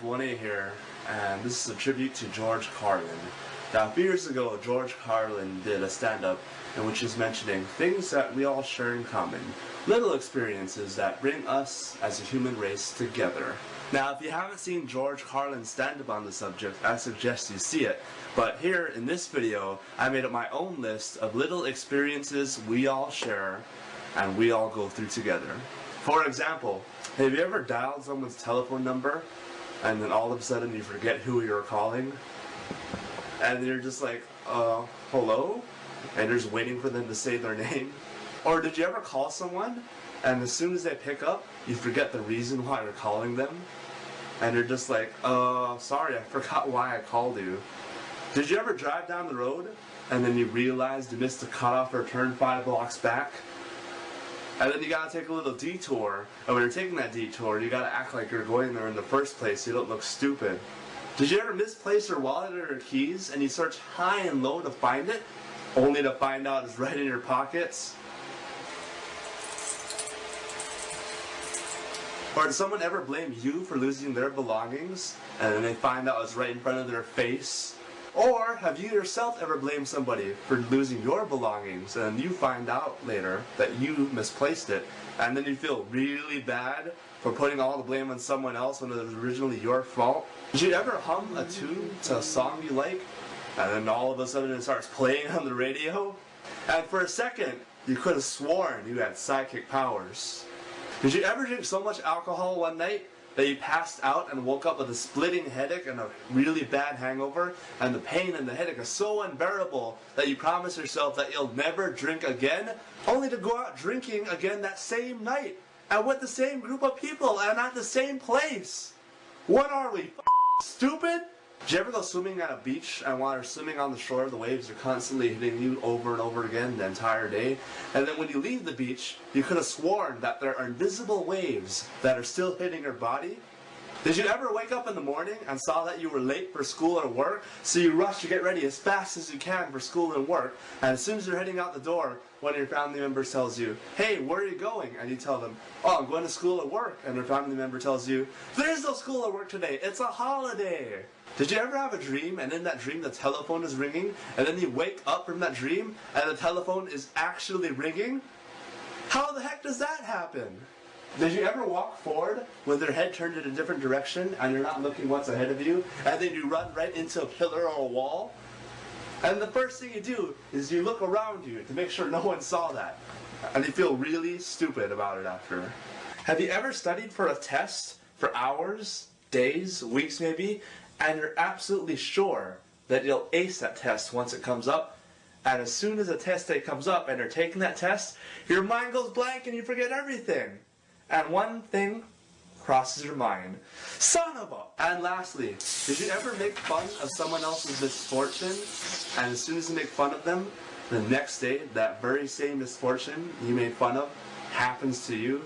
forfun808 here, and this is a tribute to George Carlin. Now, a few years ago, George Carlin did a stand-up in which he's mentioning things that we all share in common, little experiences that bring us as a human race together. Now, if you haven't seen George Carlin's stand-up on the subject, I suggest you see it. But here in this video, I made up my own list of little experiences we all share and we all go through together. For example, have you ever dialed someone's telephone number and then all of a sudden you forget who you're calling? And you're just like, hello? And you're just waiting for them to say their name? Or did you ever call someone and as soon as they pick up, you forget the reason why you're calling them? And you're just like, sorry, I forgot why I called you. Did you ever drive down the road and then you realized you missed the cutoff or turn 5 blocks back? And then you gotta take a little detour, and when you're taking that detour, you gotta act like you're going there in the first place so you don't look stupid. Did you ever misplace your wallet or your keys, and you search high and low to find it, only to find out it's right in your pockets? Or did someone ever blame you for losing their belongings, and then they find out it's right in front of their face? Or have you yourself ever blamed somebody for losing your belongings and you find out later that you misplaced it and then you feel really bad for putting all the blame on someone else when it was originally your fault? Did you ever hum a tune to a song you like and then all of a sudden it starts playing on the radio? And for a second you could have sworn you had psychic powers. Did you ever drink so much alcohol one night that you passed out and woke up with a splitting headache and a really bad hangover, and the pain and the headache is so unbearable that you promise yourself that you'll never drink again, only to go out drinking again that same night, and with the same group of people, and at the same place? What are we, stupid? Did you ever go swimming at a beach, and while you're swimming on the shore, the waves are constantly hitting you over and over again the entire day? And then when you leave the beach, you could have sworn that there are invisible waves that are still hitting your body? Did you ever wake up in the morning and saw that you were late for school or work, so you rush to get ready as fast as you can for school and work, and as soon as you're heading out the door, one of your family members tells you, hey, where are you going? And you tell them, oh, I'm going to school or work. And your family member tells you, there's no school or work today, it's a holiday. Did you ever have a dream, and in that dream the telephone is ringing, and then you wake up from that dream, and the telephone is actually ringing? How the heck does that happen? Did you ever walk forward with your head turned in a different direction, and you're not looking what's ahead of you, and then you run right into a pillar or a wall? And the first thing you do is you look around you to make sure no one saw that, and you feel really stupid about it after. Have you ever studied for a test for hours, days, weeks maybe, and you're absolutely sure that you'll ace that test once it comes up, and as soon as the test day comes up and you're taking that test, your mind goes blank and you forget everything? And one thing crosses your mind. Son of a... And lastly, did you ever make fun of someone else's misfortune, and as soon as you make fun of them, the next day that very same misfortune you made fun of happens to you?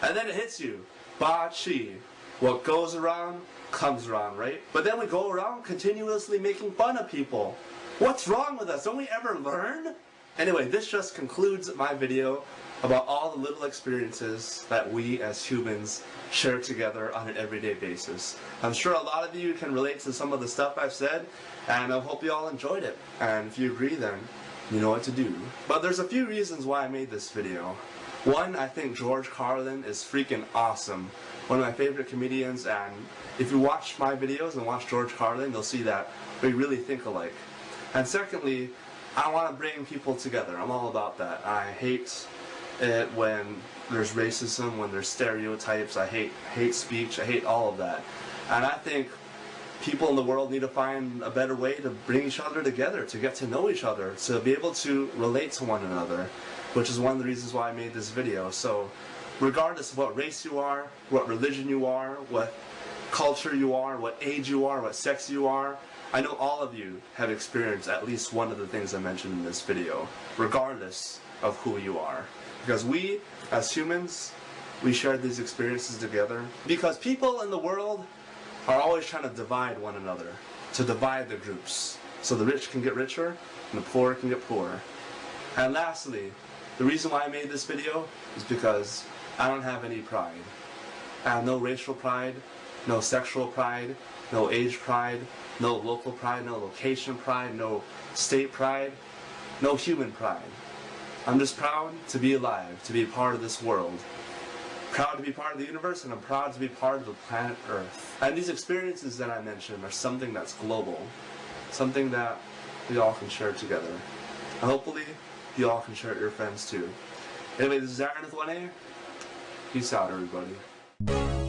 And then it hits you. Ba-chi. What goes around comes around, right? But then we go around continuously making fun of people. What's wrong with us? Don't we ever learn? Anyway, this just concludes my video about all the little experiences that we as humans share together on an everyday basis. I'm sure a lot of you can relate to some of the stuff I've said, and I hope you all enjoyed it. And if you agree, then you know what to do. But there's a few reasons why I made this video. One, I think George Carlin is freaking awesome. One of my favorite comedians, and if you watch my videos and watch George Carlin, you'll see that we really think alike. And secondly, I want to bring people together. I'm all about that. I hate it when there's racism, when there's stereotypes. I hate hate speech. I hate all of that. And I think people in the world need to find a better way to bring each other together, to get to know each other, to be able to relate to one another, which is one of the reasons why I made this video. So regardless of what race you are, what religion you are, what culture you are, what age you are, what sex you are, I know all of you have experienced at least one of the things I mentioned in this video, regardless of who you are. Because we, as humans, we share these experiences together. Because people in the world are always trying to divide one another, to divide the groups, so the rich can get richer and the poor can get poorer. And lastly, the reason why I made this video is because I don't have any pride. I have no racial pride, No sexual pride, no age pride, no local pride, no location pride, no state pride, no human pride. I'm just proud to be alive, to be part of this world. Proud to be part of the universe, and I'm proud to be part of the planet Earth. And these experiences that I mentioned are something that's global. Something that we all can share together. And hopefully, you all can share it with your friends too. Anyway, this is Aaron with 1A. Peace out, everybody.